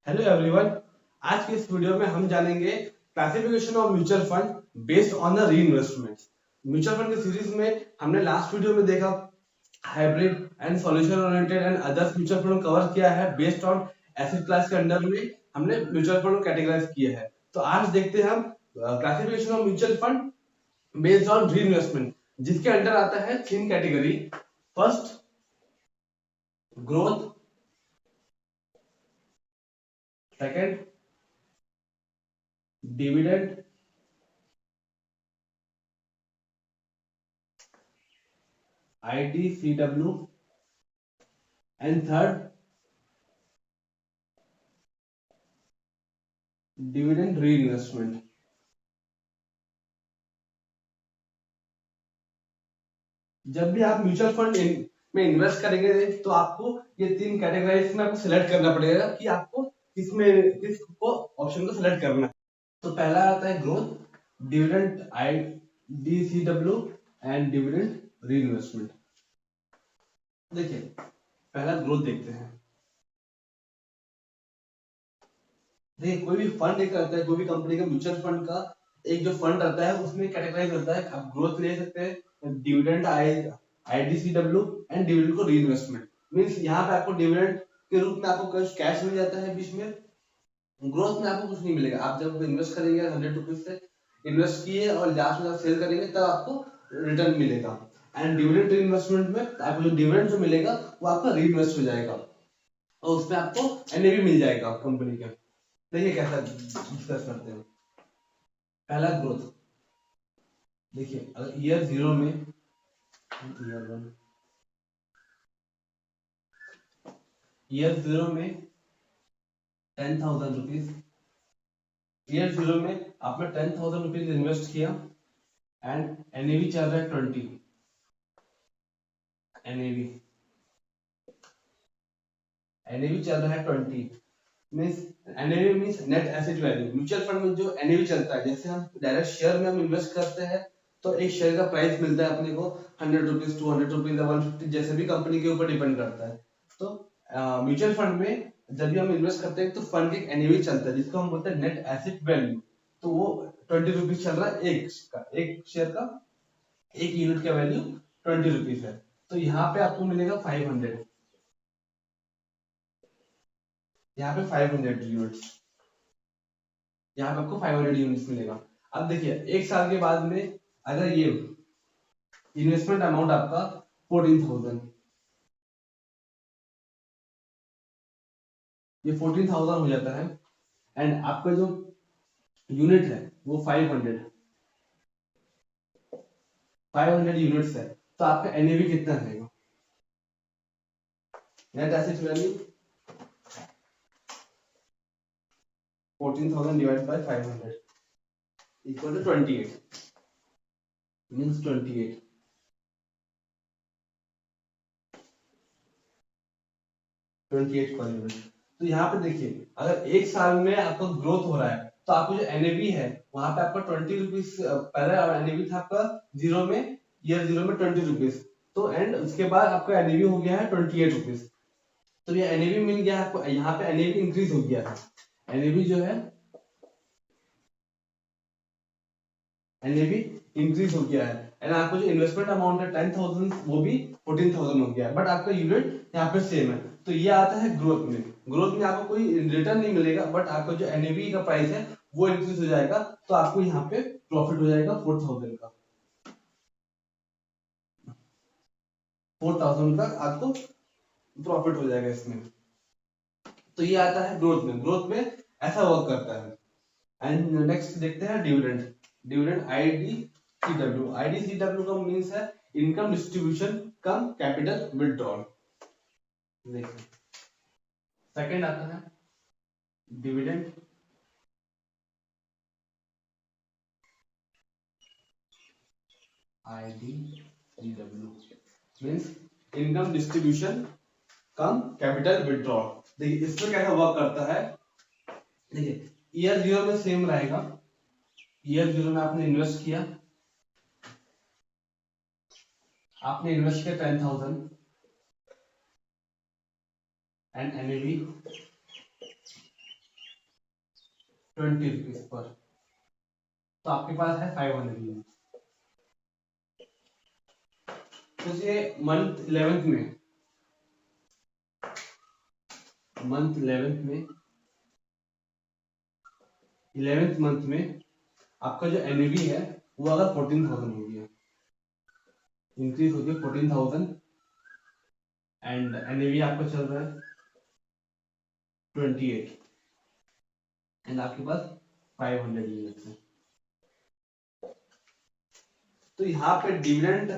Hello everyone. आज के इस वीडियो में हम जानेंगे classification of mutual fund based on the री इन्वेस्टमेंट। म्यूचुअल फंड की सीरीज में हमने लास्ट वीडियो में देखा hybrid and solution oriented and others mutual fund cover किया है। बेस्ड ऑन एसेट क्लास के अंडर में हमने म्यूचुअल फंड को कैटेगराइज किया है। तो आज देखते हैं हम classification of mutual fund based on री इन्वेस्टमेंट, जिसके अंडर आता है तीन category. First, growth. Second, dividend. IDCW। And third, dividend री इन्वेस्टमेंट। जब भी आप म्यूचुअल फंड में इन्वेस्ट करेंगे तो आपको ये तीन कैटेगरीज में आपको सिलेक्ट करना पड़ेगा कि आपको किसको ऑप्शन को सिलेक्ट करना है। तो पहला आता है growth, dividend IDCW and dividend री इन्वेस्टमेंट। देखिए, पहला ग्रोथ देखते हैं। देखिए, कोई भी फंड एक रहता है, कोई भी कंपनी का म्यूचुअल फंड का एक जो फंड रहता है उसमें कैटेगराइज होता है। आप ग्रोथ ले सकते हैं, डिविडेंड IDCW एंड डिविडेंड को री इन्वेस्टमेंट। मीन्स यहाँ पे आपको डिविडेंड के रूप में आपको कैश मिल जाता है बीच में। ग्रोथ में आपको कुछ नहीं मिलेगा। आप जब इन्वेस्ट करेंगे 100 रुपीज से इन्वेस्ट किए और लास्ट में सेल करेंगे तब आपको रिटर्न मिलेगा। एंड डिविडेंड री इन्वेस्टमेंट में आपको जो डिविडेंड जो मिलेगा वो आपका री इन्वेस्ट हो जाएगा और उसमें आपको NAV मिल जाएगा कंपनी का। देखिए कैसा डिस्कस करते हैं। पहला ग्रोथ देखिए, अगर ईयर जीरो में, ईयर वन, ईयर जीरो में 10,000 रुपीज, ईयर जीरो में आपने 10,000 रुपीज इन्वेस्ट किया एंड NAV चल रहा है 20। NAV NAV चल रहा है 20 means, NAV means net asset value. Mutual fund में जो NAV चलता है, जैसे हम डायरेक्ट शेयर में हम इन्वेस्ट करते हैं तो एक शेयर का प्राइस मिलता है अपने को 100 रुपीज, 200 रुपीज, 150, जैसे भी कंपनी के ऊपर डिपेंड करता है। तो म्यूचुअल फंड में जब भी हम इन्वेस्ट करते हैं तो फंड की NAV चलता है जिसको हम बोलते हैं नेट एसेट वैल्यू। तो वो 20 रुपीज चल रहा है एक शेयर का, एक यूनिट का वैल्यू 20 रुपीज है। तो यहाँ पे आपको मिलेगा 500, यहाँ पे 500 यूनिट्स, यहाँ पे आपको 500 यूनिट्स मिलेगा। अब देखिए, एक साल के बाद में अगर ये इन्वेस्टमेंट अमाउंट आपका 14,000, ये 14,000 हो जाता है एंड आपका जो यूनिट है वो 500 यूनिट्स है। तो आपका NAV कितना रहेगा? Net asset value 14,000 divide by 500 equal to 28, means 28। 28 per unit. तो यहाँ पे देखिए, अगर एक साल में आपका ग्रोथ हो रहा है तो आपको जो NAV है वहां पे आपका 20 रुपीज पहले NAV था आपका जीरो में, ईयर जीरो में 20 रुपीज, तो एंड उसके बाद आपका NAV हो गया है 28 रुपीज। तो ये NAV मिल गया आपको, यहाँ पे NAV इंक्रीज हो गया है। NAV जो है, NAV इंक्रीज हो गया है एंड आपको जो इन्वेस्टमेंट अमाउंट है 10,000 वो भी 14,000 हो गया है, बट आपका यूनिट यहाँ पे सेम है। तो ये आता है ग्रोथ में। ग्रोथ में आपको कोई रिटर्न नहीं मिलेगा बट आपका जो NAV का प्राइस है वो इंक्रीज हो जाएगा। तो आपको यहाँ पे प्रॉफिट हो जाएगा 4,000 का, 4,000 का आपको प्रॉफिट हो जाएगा इसमें। तो ये आता है ग्रोथ में। ग्रोथ में ऐसा वर्क करता है। एंड नेक्स्ट देखते हैं डिविडेंड। डिविडेंड IDCW का मीन्स है income distribution cum capital withdrawal. देखिए, सेकंड आता है dividend IDCW means income distribution cum capital withdrawal. देखिए इसमें कैसा वर्क करता है। देखिए, ईयर जीरो में सेम रहेगा। ईयर जीरो में आपने इन्वेस्ट किया, आपने इन्वेस्ट किया 10,000 एंड NAV 20 रुपीज पर, तो आपके पास है 500 यूनिट। सोचिए मंथ 11th में, मंथ 11th में 11th मंथ में आपका जो एनएवी है वो अगर 14,000 हो गया, इंक्रीज हो गया 14,000, एंड एनएवी आपका चल रहा है 28, एंड आपके पास 500 यूनिट्स है। तो यहाँ पे dividend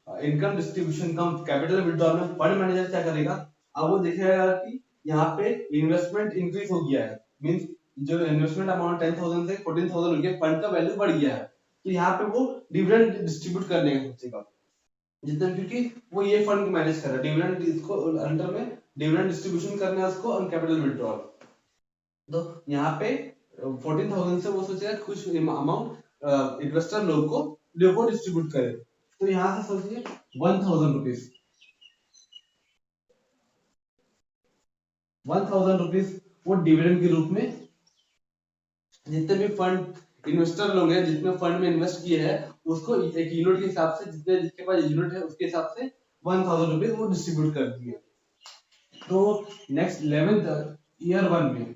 income distribution cum capital withdrawal में फंड मैनेजर क्या करेगा, अब वो देखेगा कि यहाँ पे इन्वेस्टमेंट इंक्रीज हो गया है, मींस जो इन्वेस्टमेंट अमाउंट 10,000 से 14,000 हो गया, फंड का वैल्यू बढ़ गया है, तो यहाँ पे वो डिविडेंड डिस्ट्रीब्यूट करने का सोचेगा जितना, क्योंकि वो ये फंड मैनेज कर रहा है, डिविडेंड इसको अंडर में डिविडेंड डिस्ट्रीब्यूशन करना है उसको ऑन कैपिटल विड्रॉल। तो यहाँ पे 14,000 से वो सोचेगा कुछ अमाउंट इन्वेस्टर लोग को डिस्ट्रीब्यूट करे, तो यहाँ से सोचिए 1,000 रुपीज, 1,000 रुपीज वो डिविडेंड के रूप में जितने भी फंड इन्वेस्टर लोग हैं जितने फंड में इन्वेस्ट किए हैं उसको एक यूनिट के हिसाब से, जितने जिसके पास यूनिट है उसके हिसाब से 1,000 रुपीज वो डिस्ट्रीब्यूट कर दिए। तो नेक्स्ट 11th ईयर 1 में,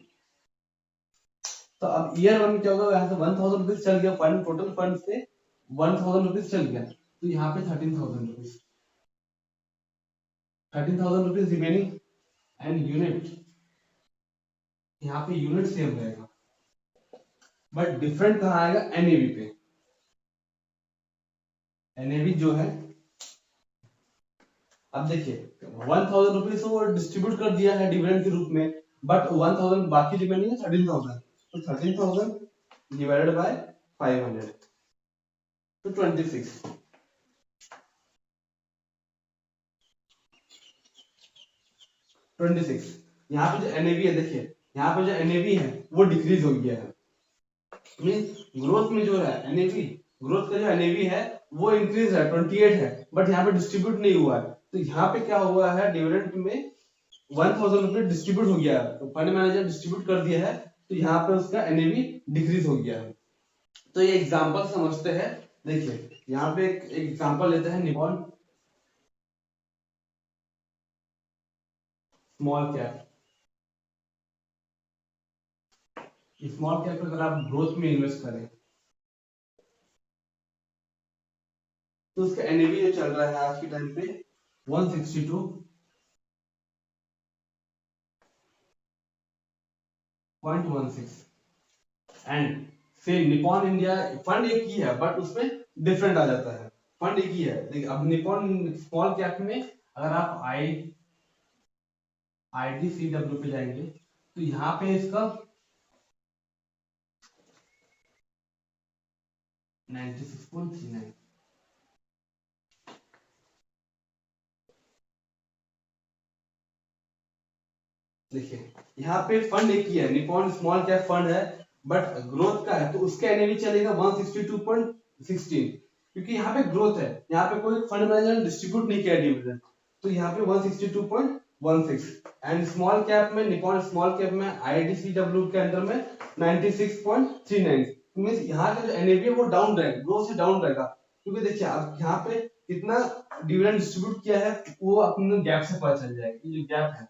तो अब ईयर 1 में क्या होगा, यहाँ से 1,000 रुपीज चल गया फंड, टोटल फंड से 1,000 रुपीज चल गया, तो यहाँ पे 13,000 rupees, 13,000 rupees remaining, and unit यहाँ पे यूनिट सेम रहेगा, बट डिफरेंट कहाँ आएगा, एनएवी पे। एनएवी जो है, अब देखिए 1,000 रुपीज वो डिस्ट्रीब्यूट कर दिया है डिविडेंड के रूप में, बट 1,000 बाकी रिमेनिंग है 13,000, तो 13,000 डिवाइडेड बाय 500, तो 26, 26। यहाँ पे जो एनएवी है देखिए, यहाँ पे जो एनएवी है वो डिक्रीज हो गया है, मींस ग्रोथ में जो है एनएवी, ग्रोथ का जो एनएवी है वो इंक्रीज है 28 है, बट यहाँ पे डिस्ट्रीब्यूट नहीं हुआ है, तो यहाँ पे क्या हुआ है, डिविडेंड में 1,000 रुपये डिस्ट्रीब्यूट हो गया है, तो फंड मैनेजर डिस्ट्रीब्यूट कर दिया है, तो यहाँ पे उसका एनएवी डिक्रीज हो गया है। तो ये एग्जांपल समझते हैं, देखिए यहाँ पे एक एग्जांपल लेते हैं, Nippon small cap. Small cap अगर आप ग्रोथ में इन्वेस्ट करें तो उसका एनएवी जो चल रहा है आज के टाइम पे 162.16, and same Nippon India fund एक ही है बट उसमें डिफरेंट आ जाता है, फंड एक ही है। देखिए अब निपॉन स्मॉल कैप में अगर आप IDCW पे जाएंगे तो यहाँ पे इसका 96.39, देखिए यहाँ पे फंड एक ही है, निपॉन स्मॉल कैप फंड है बट ग्रोथ का है, तो उसका एनएवी चलेगा 162.16, क्योंकि यहाँ पे ग्रोथ है, यहाँ पे कोई फंड मैनेजर ने डिस्ट्रीब्यूट नहीं किया डिविडेंड, तो यहाँ पे 162.16, एंड स्मॉल कैप में निपॉन स्मॉल कैप में IDCW के अंदर में 96.39, मींस यहाँ का जो एनएवी है वो डाउन रहेगा, ग्रोथ से डाउन रहेगा, क्योंकि देखिए अब यहाँ पे कितना डिविडेंड डिस्ट्रीब्यूट किया है वो अपने गैप से पता चल जाएगा, ये जो गैप है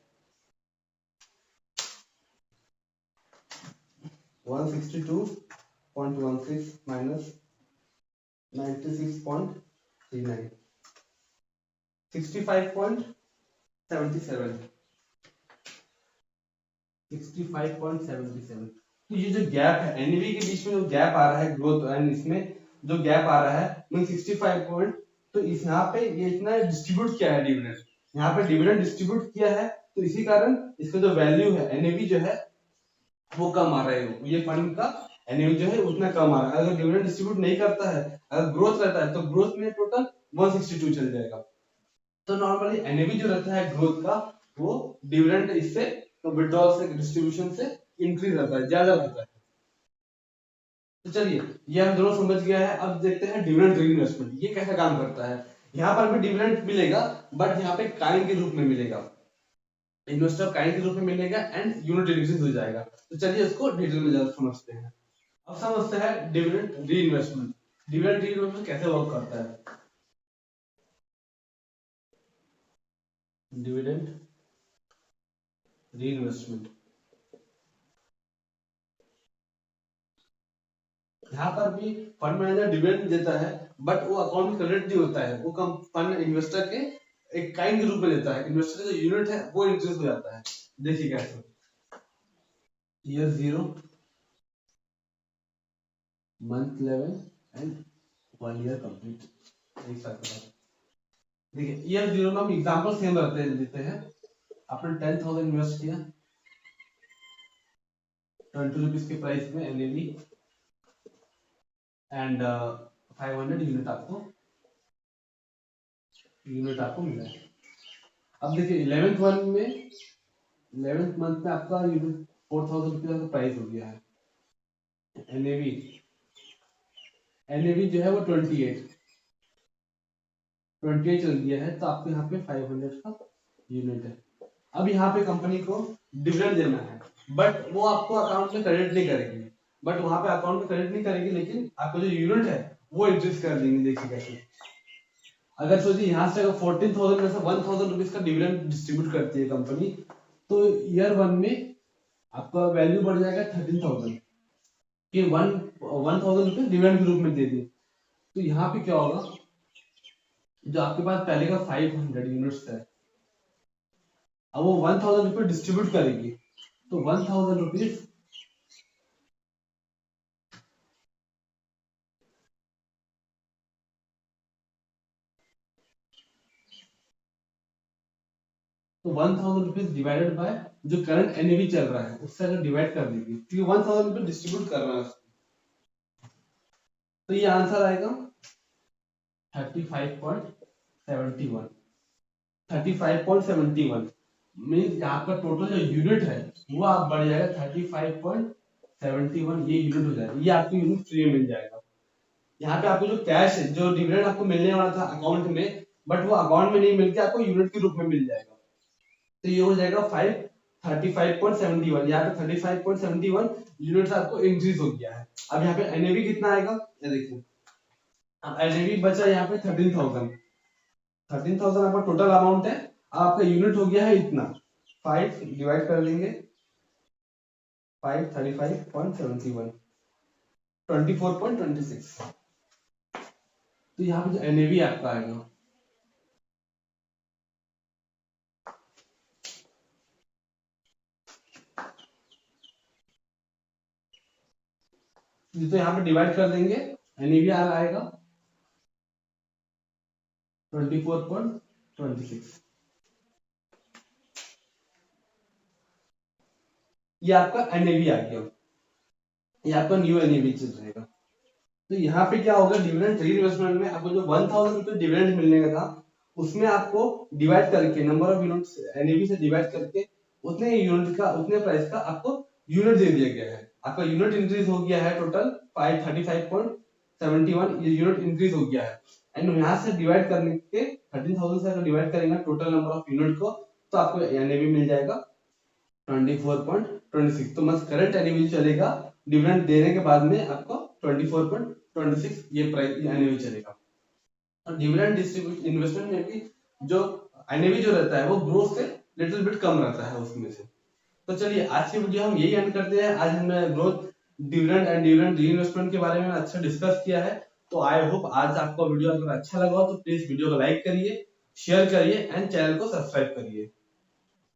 162.16 minus 96.39, 65.77, 65.77। तो ये जो गैप है एनएवी के बीच में जो गैप आ रहा है ग्रोथ एंड इसमें जो गैप आ रहा है मीन 65 पॉइंट, तो इस यहाँ पे ये इतना डिस्ट्रीब्यूट किया है डिविडेंड, यहाँ पे डिविडेंड डिस्ट्रीब्यूट किया है, तो इसी कारण इसका जो वैल्यू है एनएवी जो है वो कम आ रहा है, ये फंड का एनएवी जो है उतना कम आ रहा है। अगर डिविडेंड डिस्ट्रीब्यूट नहीं करता है, अगर ग्रोथ रहता है तो ग्रोथ में टोटल 162 चल जाएगा। तो नॉर्मली एनएवी जो रहता है ग्रोथ का वो डिविडेंड इससे तो विड्रॉल से डिस्ट्रीब्यूशन से इंक्रीज रहता है, ज्यादा रहता है। तो चलिए ये हम दोनों समझ गया है, अब देखते हैं डिविडेंड रीइन्वेस्टमेंट ये कैसा काम करता है। यहाँ पर भी डिविडेंड मिलेगा बट यहाँ पे काइन के रूप में मिलेगा, इन्वेस्टर काइंड के रूप में मिलेगा एंड यूनिट इंक्रीज हो जाएगा। तो चलिए इसको डिटेल में ज्यादा समझते हैं। अब समझते हैं डिविडेंड री इन्वेस्टमेंट। डिविडेंड री इन्वेस्टमेंट कैसे वर्क करता है। डिविडेंड री इन्वेस्टमेंट, यहाँ पर भी फंड मैनेजर डिविडेंड देता है बट वो अकाउंट में क्रेडिट नहीं होता है, वो कम फंड इन्वेस्टर के एक काइंड के रूप में लेता है। इन्वेस्टर का जो यूनिट है वो इंक्रीज हो जाता है। देखिए कैसे, year 0, month 11 and 1 year complete, एक साथ। देखिए ईयर 0 में हम एग्जांपल सेम लेते हैं। आपने 10,000 इन्वेस्ट किया 20 रुपीज के प्राइस में एनएवी एंड 500 यूनिट आपको मिला है। अब देखिए 11th मंथ में आपका यूनिट 4,000 रुपये का प्राइस हो गया है। एनएवी जो है वो 28 चल गया है, तो आपको यहाँ पे 500 का यूनिट है। अब यहाँ पे कंपनी को डिविडेंड देना है बट वो आपको अकाउंट में क्रेडिट नहीं करेगी, बट वहां पे अकाउंट में क्रेडिट नहीं करेगी, लेकिन आपका जो यूनिट है वो इंक्रीज कर देंगे। देखिए कैसे, अगर सोचिए यहाँ से अगर 14,000 में से 1,000 रुपीज का डिविडेंड डिस्ट्रीब्यूट करती है कंपनी, तो ईयर 1 में आपका वैल्यू बढ़ जाएगा 13,000 कि 1,000 रुपीज डिविडेंड के रूप में दे दी। तो यहाँ पे क्या होगा, जो आपके पास पहले का 500 यूनिट्स है, अब वो 1,000 रुपये डिस्ट्रीब्यूट करेगी, तो 1,000 रुपीज तो 1,000 रुपीज डिवाइडेड बाय जो करंट एनएवी चल रहा है उससे अगर डिवाइड कर देगी, क्योंकि 1,000 रुपये डिस्ट्रीब्यूट कर रहा है, तो ये आंसर आएगा 35.71। 35.71 मीन्स यहाँ का टोटल जो यूनिट है वो आप बढ़ जाएगा 35.71, ये यूनिट हो जाएगा, ये आपको यूनिट फ्री में मिल जाएगा। यहाँ पे आपको जो कैश है, जो डिविडेंड आपको मिलने वाला था अकाउंट में, बट वो अकाउंट में नहीं मिलकर आपको यूनिट के रूप में मिल जाएगा। तो ये हो जाएगा 35.71, यहाँ पे 35.71 यूनिट आपको इंक्रीज हो गया है। अब यहाँ पे एनएवी कितना आएगा, ये देखिए, अब एनएवी बचा यहाँ पे 13,000 आपका टोटल अमाउंट है। अब आपका यूनिट हो गया है इतना, 5 डिवाइड कर देंगे 5, 35.71, 24.26, तो यहाँ पे जो एनएवी आपका आएगा तो यहाँ पे डिवाइड कर देंगे, एनएवी आएगा 24.26, ये आपका एनएवी आ गया, ये आपका न्यू एनएवी चल रहेगा। तो यहाँ पे क्या होगा, डिविडेंड री इन्वेस्टमेंट में आपको जो 1,000 रुपये डिविडेंड मिलने का था उसमें आपको डिवाइड करके नंबर ऑफ यूनिट्स एनएवी से डिवाइड करके उतने यूनिट का, उतने प्राइस का आपको यूनिट दे दिया गया है। आपका यूनिट इंक्रीज हो गया है टोटल 35.71, ये यूनिट इंक्रीज हो गया है। एंड यहाँ से डिवाइड करने के 13,000 से अगर डिवाइड करेंगे टोटल नंबर ऑफ यूनिट को, तो आपको एनएवी मिल जाएगा 24.26। तो मस्त करंट एनएवी चलेगा, डिविडेंड देने के बाद में आपको 24.26 ये प्राइस एनएवी चलेगा। और डिविडेंड डिस्ट्रीब्यूट इन्वेस्टमेंट में भी जो एनएवी जो रहता है वो ग्रोथ से लिटिल बिट कम रहता है उसमें से। तो चलिए आज की वीडियो हम यही एंड करते हैं। आज हमने growth, dividend and dividend reinvestment के बारे में अच्छा डिस्कस किया है। तो आई होप आज आपको वीडियो अगर अच्छा लगा हो तो प्लीज वीडियो को लाइक करिए, शेयर करिए एंड चैनल को सब्सक्राइब करिए।